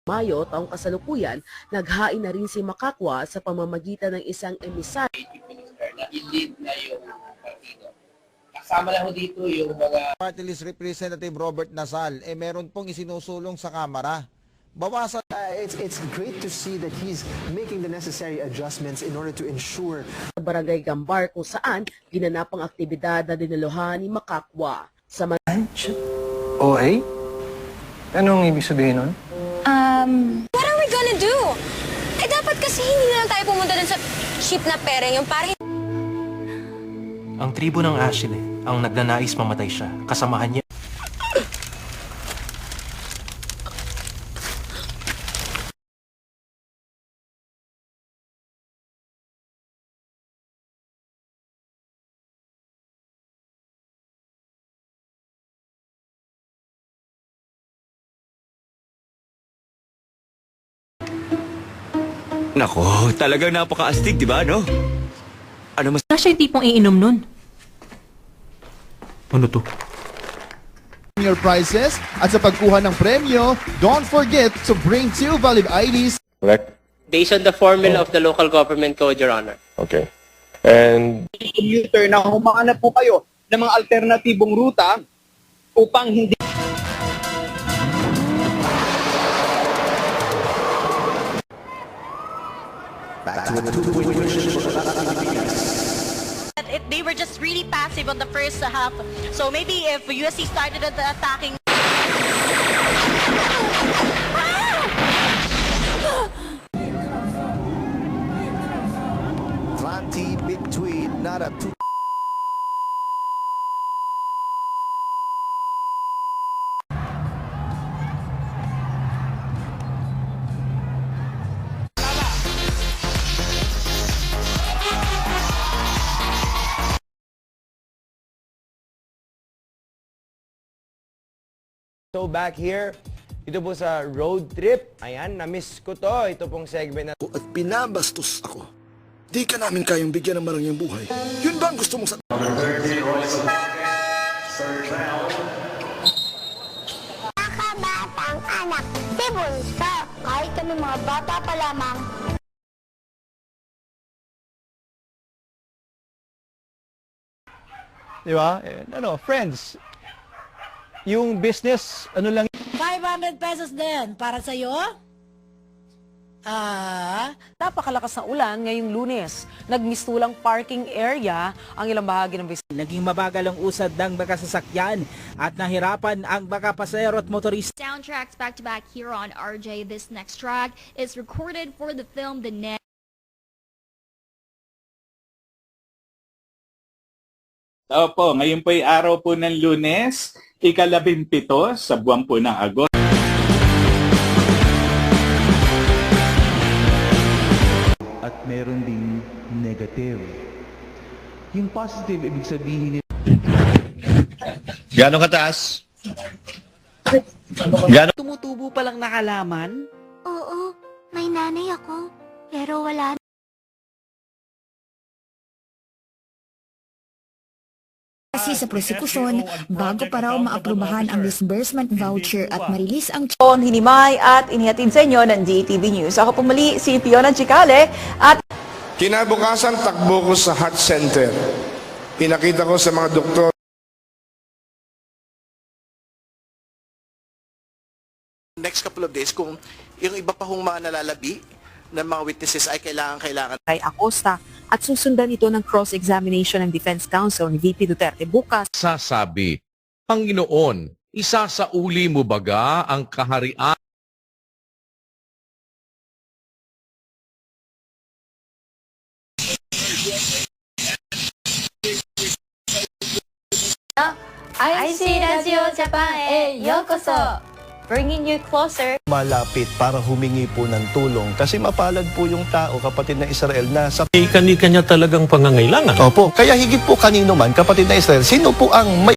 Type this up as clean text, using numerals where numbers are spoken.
Mayo taong kasalukuyan, naghain na rin si Makakwa sa pamamagitan ng isang emisaryo na i-lead na yung partido. Kasama lang ho dito yung mga Party List Representative Robert Nasal, meron pong isinusulong sa Kamara. Bawasan. It's great to see that he's making the necessary adjustments in order to ensure sa Barangay Gambar kung saan ginanap ang aktibidad na dinaluhan ni Makakwa. OA? Anong ibig sabihin nun? What are we gonna do? Eh, dapat kasi hindi na lang tayo pumunta dun sa ship na pera yung parang... Ang tribo ng Ashley ang nagnanais mamatay siya. Kasamahan niya. Nako, talagang napaka-astig, di ba, no? Ano mas... Siya yung tipong iinom nun. Ano to? Your prizes at sa pagkuha ng premyo, don't forget to bring 2 valid IDs. Correct? based on the formula of the local government code, Your Honor. Okay. And commuter na humahanap po kayo ng mga alternatibong ruta upang hindi They were just really passive on the first half. So maybe if USC started at the attacking... Plenty between, not a two. So back here, ito po sa road trip. Ayan, na-miss ko to. Ito pong segment na... At pinabastos ako. Di ka namin kayang bigyan ng marangyang buhay. Yun ba ang gusto mo sa... Nakabatang anak, si Bunso. Kahit kami mga bata pa lamang. Di ba? Friends, yung business, 500 pesos din para sa'yo? Napakalakas na ulan ngayong Lunes. Nagmistulang parking area ang ilang bahagi ng Visayas. naging mabagal ang usad ng mga sasakyan at nahirapan ang mga pasahero at motorista. Soundtracks back-to-back here on RJ. This next track is recorded for the film The Net. Opo, ngayon po ay araw po ng Lunes, ika-17 sa buwan po ng Agosto. At meron ding negative. Yung positive, ibig sabihin Gano'ng kataas? Tumutubo pa lang na halaman? Oo, may nanay ako, pero wala. Kasi sa prosekusyon, bago pa raw maaprubahan ang disbursement voucher at marilis ang Hinimay at inihatid sa inyo ng DTV News. Ako pumuli si Fiona Chicale at Kinabukasan, takbo ko sa heart center. Pinakita ko sa mga doktor. Next couple of days, kung yung iba pa hong mga nalalabi ng mga witnesses ay kailangan. kay Acosta at susundan ito ng cross-examination ng Defense Counsel ni VP Duterte bukas. Sasabi, Panginoon, isasauli mo baga ang kaharian? IC Radio Japan へようこそ. Bringing you closer. Malapit para humingi po ng tulong kasi mapalad po yung tao, kapatid ng Israel, na sa Kanya talagang pangangailangan. Opo, kaya higit po kanino man, kapatid ng Israel, sino po ang may